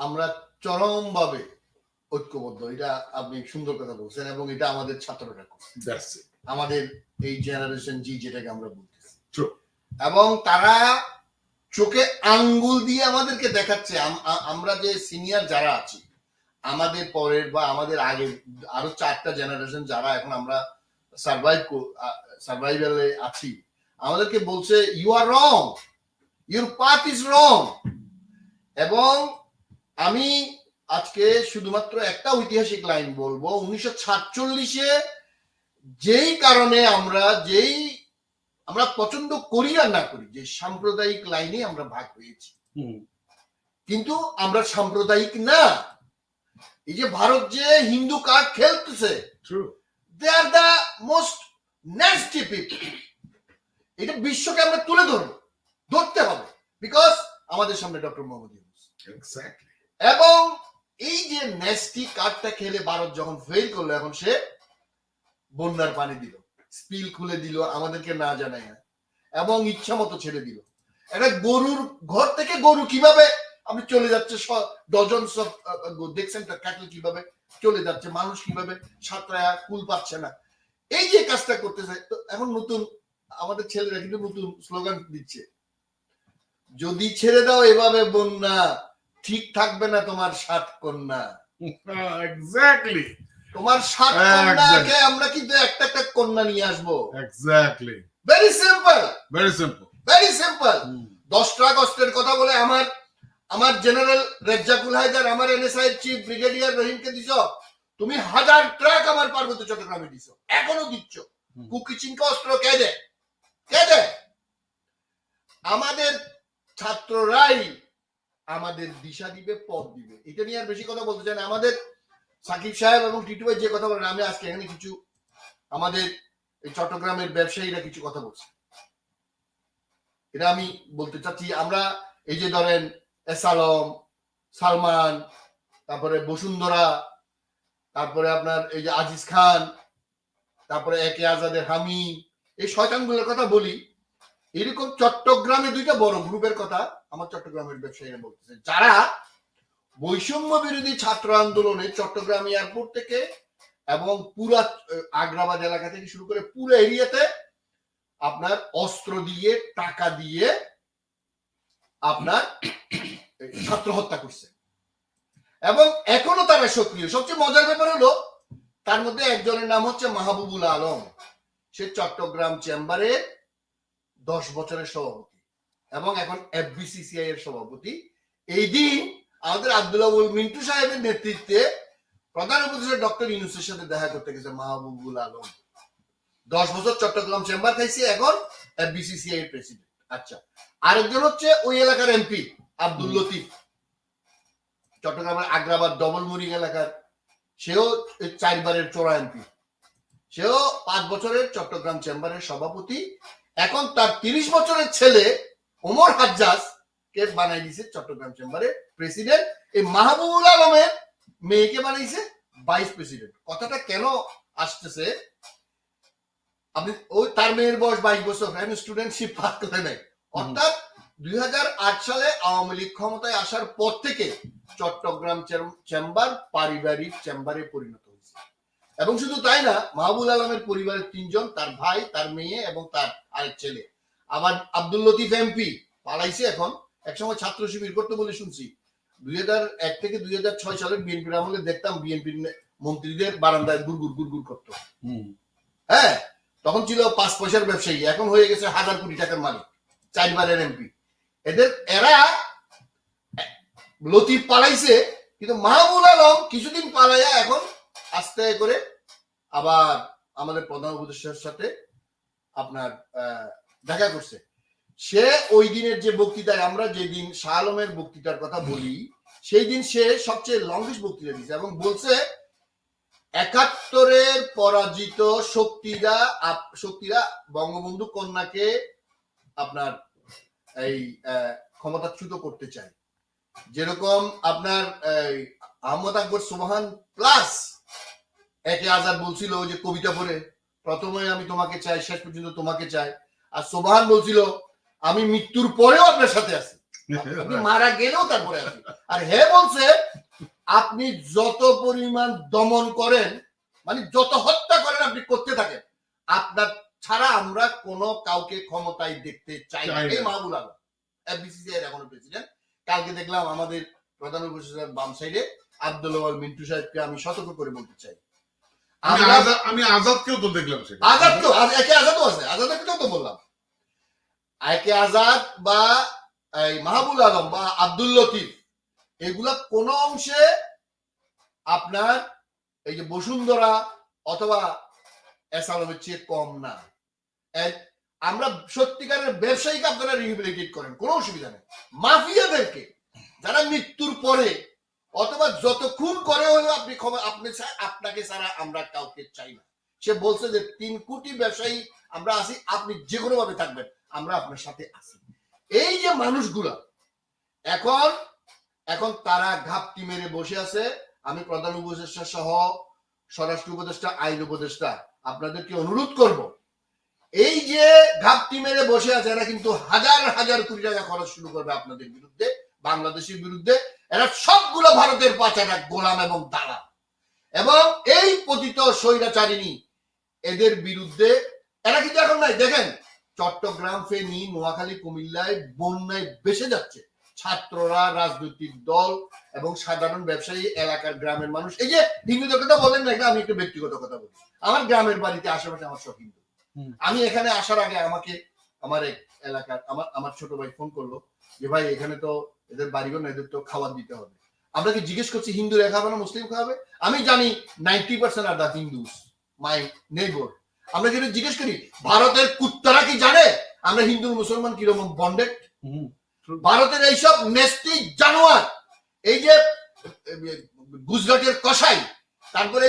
আমরা চরমভাবে ঐক্যবদ্ধ, এটা আপনি সুন্দর কথা বলছেন, এবং এটা আমাদের ছাত্ররা করছে, আমাদের এই জেনারেশন জি যেটাকে আমরা বলতেছি, এবং তারা চোখে আঙ্গুল দিয়ে আমাদেরকে দেখাচ্ছে। আমরা যে সিনিয়র যারা আছি, আমাদের পরের বা আমাদের আগের আরো 4টা জেনারেশন যারা এখন আমরা সার্ভাইভালে আছি, আমাদেরকে বলছে you are wrong, your path is wrong. এবং আমি আজকে শুধুমাত্র একটা ঐতিহাসিক লাইন বলবো, 1947-এ যেই কারণে আমরা পছন্দ করি আর না করি, যে সাম্প্রদায়িক লাইনে আমরা ভাগ হয়েছি, কিন্তু আমরা সাম্প্রদায়িক না। এই যে ভারত যে হিন্দু কার্ড খেলতেছে, they are the most nasty people. এটা বিশ্বকে আমরা তুলে ধরতে হবে, বিকজ আমাদের সামনে ডক্টর মোহাম্মদ ইউনূস। এবং এই যে ন্যাস্টি কার্ডটা খেলে ভারত যখন ফেল করলো, এখন সে বন্যার পানি দিল, স্পিল খুলে দিল আমাদেরকে না জানায়, এবং ইচ্ছা মতো ছেড়ে দিল। একটা গরুর ঘর থেকে গরু কিভাবে আপনি চলে যাচ্ছে, ডজন দেখছেন ক্যাটল কিভাবে চলে যাচ্ছে, মানুষ কিভাবে সাঁতরায়া কুল পাচ্ছে না, এই যে কাজটা করতেছে। তো এখন নতুন আমাদের ছেলেরা কিন্তু নতুন স্লোগান দিচ্ছে, যদি ছেড়ে দাও এভাবে বন্যা, ঠিক থাকবে না তোমার 7 কন্যা। এক্স্যাক্টলি, তোমার 7 কন্যাকে আমরা কিন্তু একটা একটা কন্যা নিয়ে আসবো। Exactly, very simple, very simple, very simple. 10টা আগস্টের কথা বলে আমার জেনারেল রেজ্জাকুল হায়দার, আমার এনএসআই চিফ ব্রিগেডিয়ার রহিমকে দিছ, তুমি 1000 ট্রাক আমার পার্বত্য চট্টগ্রামে দিছ, এখনো দিচ্ছ। কুকিচিংকে অস্ত্র কে দেয়? আমাদের ছাত্ররাই আমাদের দিশা দিবে, পথ দিবে। এটা নিয়ে আর বেশি কথা বলতে চাই না। আমাদের সাকিব সাহেব এবং টিটু ভাই যে কথা বলেন, আমি আজকে এখানে কিছু আমাদের এই চট্টগ্রামের ব্যবসায়ীরা কিছু কথা বলছে, এটা আমি বলতে চাচ্ছি। আমরা এই যে ধরেন এসালম, সালমান, তারপরে বসুন্ধরা, তারপরে আপনার এই যে আজিজ খান, তারপরে একে আজাদের হামি, এই শয়তানগুলোর কথা বলি। এরকম চট্টগ্রামে 2টা বড় গ্রুপের কথা আমার চট্টগ্রামের ব্যবসায়ীরা বলতেছে, যারা বৈষম্য বিরোধী ছাত্র আন্দোলনে চট্টগ্রাম এয়ারপোর্ট থেকে এবং পুরা আগ্রাবাদ এলাকা থেকে শুরু করে পুরো এরিয়াতে আপনার অস্ত্র দিয়ে, টাকা দিয়ে আপনার ছাত্র হত্যা করছে, এবং এখনো তারা সক্রিয়। সবচেয়ে মজার ব্যাপার হলো, তার মধ্যে একজনের নাম হচ্ছে মাহবুবুল আলম। সে চট্টগ্রাম চেম্বারে 10 বছরের সভাপতি, এবং এখন এফবিসিসিআই এর সভাপতি। এই দিন আমাদের আব্দুল্লাহ মিন্টু সাহেবের নেতৃত্বে প্রধান উপদেষ্টা ডক্টর ইউনূসের সাথে দেখা করতে গেছে মাহবুবুল আলম। 10 বছর চট্টগ্রাম চেম্বার খাইছে, এখন এফবিসিসিআই এর প্রেসিডেন্ট। আচ্ছা, আরেকজন হচ্ছে ওই এলাকার এমপি আব্দুল লতিফ, চট্টগ্রামের আগ্রাবাদ ডবলমুরিং এলাকার, সেও 4 বারের চোরা এমপি, সেও 5 বছরের চট্টগ্রাম চেম্বারের সভাপতি। এখন তার 30 বছরের ছেলে ওমর হাজ্জাজ কে বানাই দিয়েছে চট্টগ্রাম চেম্বারের প্রেসিডেন্ট। এই মাহবুবুল আলমের মেয়েকে বানাইছে ভাইস প্রেসিডেন্ট। কথাটা কেন আসতেছে, আপনি ওই তার মেয়ের বয়স 22 বছর, স্টুডেন্টশিপ পাস করে নাই। অর্থাৎ 2008 সালে আওয়ামী লীগ ক্ষমতায় আসার পর থেকে চট্টগ্রাম চেম্বার পারিবারিক চেম্বারে পরিণত হয়েছে। এবং শুধু তাই না, মাহবুবুল আলমের পরিবারের 3 জন, তার ভাই, তার মেয়ে এবং তার আরেক ছেলে। আবার আব্দুল লতিফ এমপি পালাইছে, এখন একসময় ছাত্র শিবির করতে বলে শুনছি। 2001 থেকে 2006 সালের বিএনপির আমলে দেখতাম বিএনপির মন্ত্রীদের বারান্দায় গুড়গুড় করতো। হ্যাঁ, তখন ছিল 5 পয়সার ব্যবসায়ী, এখন হয়ে গেছে 1000 কোটি টাকার মালিক, 4 বারের এমপি। এরা লতিফ পালাইছে, কিন্তু মাহবুবুল আলম কিছুদিন পালাইয়া এখন আস্তে করে আবার আমাদের প্রধান উপদেষ্টার সাথে আপনার দেখা করছে। সে ওই দিনের যে বক্তৃতায়, আমরা যেদিন শাহ আলমের বক্তৃতার কথা বলি, সেই দিন সে সবচেয়ে লংগেস্ট বক্তৃতা দিয়েছে, এবং বলছে 71-এর পরাজিত শক্তিরা বঙ্গবন্ধু কন্যাকে আপনার এই ক্ষমতাচ্যুত করতে চায়। যেরকম আপনার আহমদ আকবর সুবহান প্লাস একে আজাদ বলছিল যে কবিতা পড়ে, প্রথমে আমি তোমাকে চাই, শেষ পর্যন্ত তোমাকে চাই। আর সুবহান বলছিল আমি মৃত্যুর পরেও আপনার সাথে আছি। আপনি মারা গেলেও তারপরে আসি। আর হে বলছে আপনি যত পরিমাণ দমন করেন, মানে যত হত্যা করেন আপনি করতে থাকেন, আপনার ছাড়া আমরা কোনো কাউকে ক্ষমতায় দেখতে চাই না। এই মাহবুব আলম এফবিসিসিআই এখনো প্রেসিডেন্ট। কালকে দেখলাম আমাদের প্রধান উপদেষ্টার বাম সাইডে আব্দুল ওয়াল মিন্টু সাহেবকে আমি সতর্ক করে বলতে চাই, আমি আজাদকেও তো দেখলাম সেটা। আজাদ তো একে আজাদও আছে, আজাদের তো বললাম, একে আজাদ বা এই মাহবুব আলম বা আব্দুল লতিফ, এগুলা কোন অংশে আপনার এই যে বসুন্ধরা অথবা এস আলমের চেয়ে কম না। আমরা সত্যিকারের ব্যবসায়ীকে আপনারা রিহেবিলিটেট করেন, কোনো অসুবিধা নেই। মাফিয়াদেরকে যারা মৃত্যুর পরে অথবা যত খুন করে হলেও আপনি আপনাকে ছাড়া আমরা কাউকে চাই না। সে বলছে যে 3 কোটি ব্যবসায়ী আমরা আছি, আপনি যে কোনো ভাবে থাকবেন, আমরা আপনার সাথে আছি। এই যে মানুষগুলা এখন তারা ঘাপটি মেরে বসে আছে। আমি প্রধান উপদেষ্টা সহ স্বরাষ্ট্র উপদেষ্টা, আইন উপদেষ্টা আপনাদেরকে অনুরোধ করব, এই যে ঘাপটি মেরে বসে আছে এরা কিন্তু হাজার হাজার কোটি টাকা খরচ শুরু করবে আপনাদের বিরুদ্ধে, বাংলাদেশের বিরুদ্ধে। এরা সবগুলো ভারতের পাচারা, গোলাম এবং দালাল। এবং এই পতিত স্বৈরাচারিণী এদের বিরুদ্ধে এরা কিন্তু এখন নাই। দেখেন চট্টগ্রাম, ফেনী, নোয়াখালী, কুমিল্লায় বন্যায় ভেসে যাচ্ছে ছাত্ররা, রাজনৈতিক দল এবং সাধারণ ব্যবসায়ী, এলাকার গ্রামের মানুষ। এই যে হিন্দুদের কথা বলেন না, আমি একটু ব্যক্তিগত কথা বলি। আমার গ্রামের বাড়িতে আশেপাশে আমার সব হিন্দু। আমি এখানে আসার আগে আমাকে আমার এক এলাকার আমার ছোট ভাই ফোন করলো যে ভাই এখানে তো এদের বাড়িঘর না, এদের তো খাবার দিতে হবে। আপনাকে জিজ্ঞেস করছি হিন্দুরা খাবে না মুসলিম খাবে? আমি জানি 90% আর দা হিন্দুস মাই নেইবার। আমরা যদি জিজ্ঞেস করি ভারতের কুত্তারা কি জানে আমরা হিন্দু মুসলমান কিরকম বন্ডেড? ভারতের এইসব নেস্টি জানোয়ার, এই যে গুজরাটের কসাই, তারপরে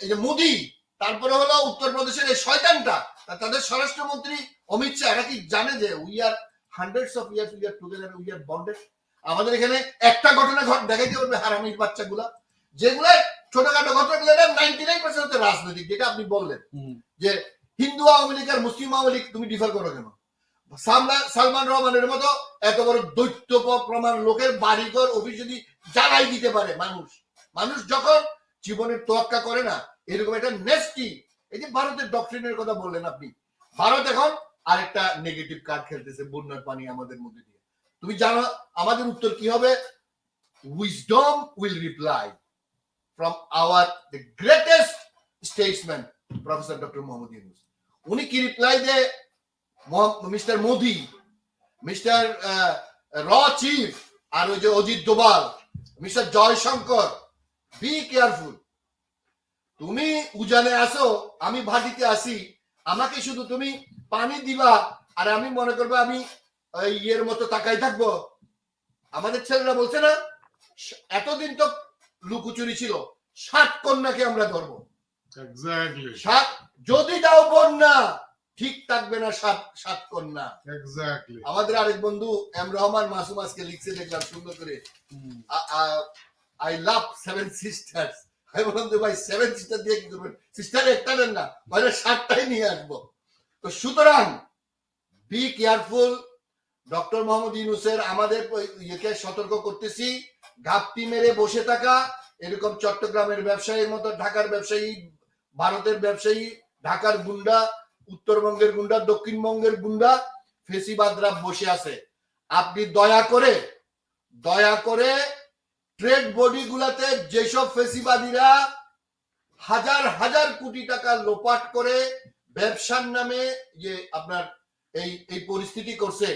এই যে মোদি, তারপরে হলো উত্তরপ্রদেশের এই শয়তানটা, তাদের স্বরাষ্ট্রমন্ত্রী অমিত শাহ, এরা কি জানে যে we are hundreds of years we are together, we are bonded? আমাদের এখানে একটা ঘটনা দেখাইতে পারবে হারামির বাচ্চাগুলা, যেগুলো ছোটখাটো ঘটনা 99% হচ্ছে রাজনৈতিক। যেটা আপনি বললেন যে হিন্দু আওয়ামী লীগ আর মুসলিম আওয়ামী লীগ তুমি ডিফার করো কেন? সালমান রহমানের মতো এত বড় দৈত্য প্রমাণ লোকের বাড়িঘর অফিস যদি জ্বালাই দিতে পারে মানুষ যখন জীবনের তোয়াক্কা করে না, এরকম একটা নেস্টি। এই যে ভারতের ডক্ট্রিনের কথা বললেন আপনি, ভারত এখন আরেকটা নেগেটিভ কার্ড খেলতেছে বন্যার পানি আমাদের মধ্যে দিয়ে। তুমি জানো আমাদের উত্তর কি হবে? Wisdom will reply from the greatest statesman, Professor Dr. Mohammad Yunus. উনি কি রিপ্লাই দেয়? মিস্টার মোদি, মিস্টার র চিফ, আর ওই যে Ajit Doval, mister Jaishankar, be careful. তুমি উজানে আসো, আমি ভাটিতে আসি, আমাকে শুধু তুমি পানি দিবা আর আমি মনে করবো আমি ইয়ের মতো তাকাই থাকবো। আমাদের ছেলেরা বলছে না এতদিন তো লুকোচুরি ছিল, 7 কন্যাকে আমরা ধরবো। যদি দাও বন্যা ঠিক থাকবে না 7 কন্যা। আমাদের আরেক বন্ধু এম রহমান মাসুম আজকে লিখছে, দেখলাম সুন্দর করে, আই লাভ 7 সিস্টার্স। আমি বললাম যে ভাই 7 সিস্টার দিয়ে কি করবেন? সিস্টার একটা নেন না, মানে 7টাই নিয়ে আসবো। তো সুতরাং বি কেয়ারফুল। ডক্টর মোহাম্মদ ইউনূসের আমাদের ইয়েকে সতর্ক করতেছি, ঘাপটি মেরে বসে থাকা এরকম চট্টগ্রামের ব্যবসায়ীর মতো, ঢাকার ব্যবসায়ী, ভারতের ব্যবসায়ী, ঢাকার গুন্ডা, উত্তরবঙ্গের গুন্ডা, দক্ষিণবঙ্গের গুন্ডা, ফেসিবাদরা বসে আছে। আপনি দয়া করে ট্রেড বডি গুলাতে যেসব ফেসিবাদীরা হাজার হাজার কোটি টাকা লোপাট করে ব্যবসার নামে যে আপনার এই পরিস্থিতি করছে,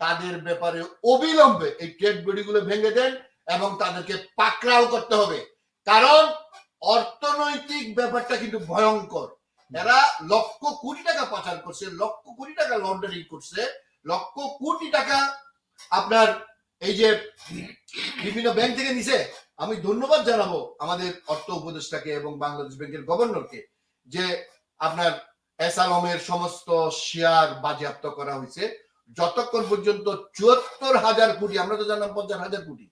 তাদের ব্যাপারে অবিলম্বে এই ট্রেড বডি গুলো ভেঙে দেন এবং তাদেরকে পাকড়াও করতে হবে। কারণ অর্থনৈতিক ব্যাপারটা কিন্তু ভয়ঙ্কর। এরা লক্ষ কোটি টাকা পাচার করছে, লক্ষ কোটি টাকা লন্ডারিং করছে, লক্ষ কোটি টাকা আপনার এই যে বিভিন্ন ব্যাংক থেকে নিছে। আমি ধন্যবাদ জানাবো আমাদের অর্থ উপদেষ্টাকে এবং বাংলাদেশ ব্যাংকের গভর্নরকে যে আপনার এস আলমের সমস্ত শেয়ার বাজেয়াপ্ত করা হয়েছে। যতক্ষণ পর্যন্ত ৭৪,০০০ কোটি, আমরা তো জানলাম ৫০,০০০ কোটি,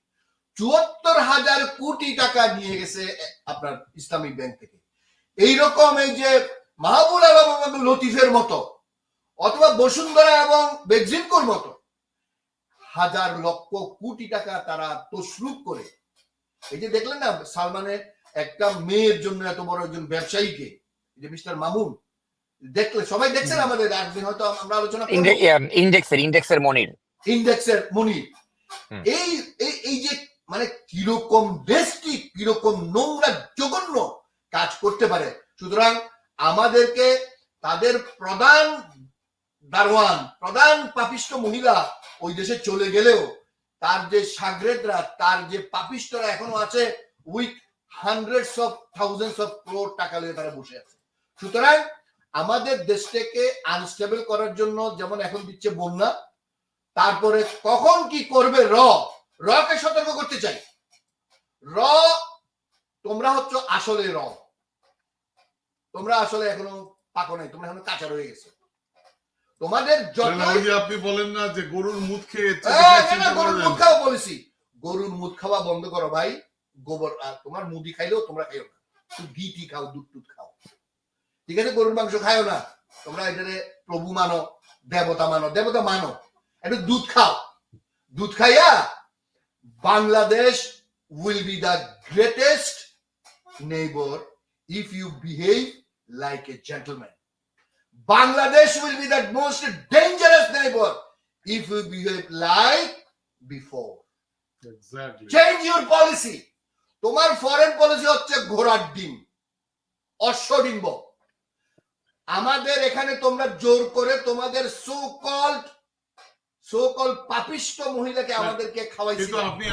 ৭৪,০০০ কোটি টাকা নিয়ে গেছে আপনার ইসলামিক ব্যাংক থেকে। এইরকম এই যে মাহবুব আলম এবং লতিফের মতো অথবা বসুন্ধরা এবং বেক্সিমকোর মতো হাজার লক্ষ কোটি টাকা তারা তসরুপ করে, এই যে দেখলেন না সালমানের একটা মেয়ের জন্য এত বড় একজন ব্যবসায়ীকে, এই যে মিস্টার মামুন, দেখলে সবাই দেখছেন, আমাদের একদিন হয়তো আমরা আলোচনা করব ইন্ডেক্সের মনির। ইন্ডেক্সের মনির, এই এই যে মানে কিরকম দেশটি কিরকম নোংরা জঘন্য কাজ করতে পারে। সুতরাং আমাদেরকে তাদের প্রধান দারোয়ান, প্রধান পাপিষ্ট মহিলা ওই দেশে চলে গেলেও তার যে সাগরেদরা, তার যে পাপিষ্টরা এখনো আছে, with hundreds of thousands of crore টাকা নিয়ে তারা বসে আছে। সুতরাং আমাদের দেশটাকে আনস্টেবল করার জন্য যেমন এখন দিচ্ছে বন্যা, তারপরে কখন কি করবে রকে সতর্ক করতে চাই। তোমরা হচ্ছে আসলে তোমরা আসলে এখনো পাকো নাই, তোমরা এখনো কাঁচা রয়ে গেছে। তোমাদের যত আপনি বলেন না যে গরুর মুখ খেয়ে গরুর মুখ খাওয়া বলেছি, গরুর মুখ খাওয়া বন্ধ করো ভাই। গোবর তোমার মুদি খাইলেও তোমরা খাইও না, ঘি টি খাও, দুধ টুধ খাও, ঠিক আছে? গরুর মাংস খাইও না, তোমরা এটারে প্রভু মানো, দেবতা মানো, একটু দুধ খাও। দুধ খাইয়া Bangladesh will be the greatest neighbor if you behave like a gentleman. Bangladesh will be the most dangerous neighbor if you behave like before. Exactly. Change your policy. তোমার ফরেন পলিসি হচ্ছে ঘোড়ার ডিম, অশ্বডিম্ব। আমাদের এখানে তোমরা জোর করে তোমাদের সো কল্ড পাপিষ্ট মহিলাকে আমাদেরকে খাওয়াইছি। কিন্তু আপনি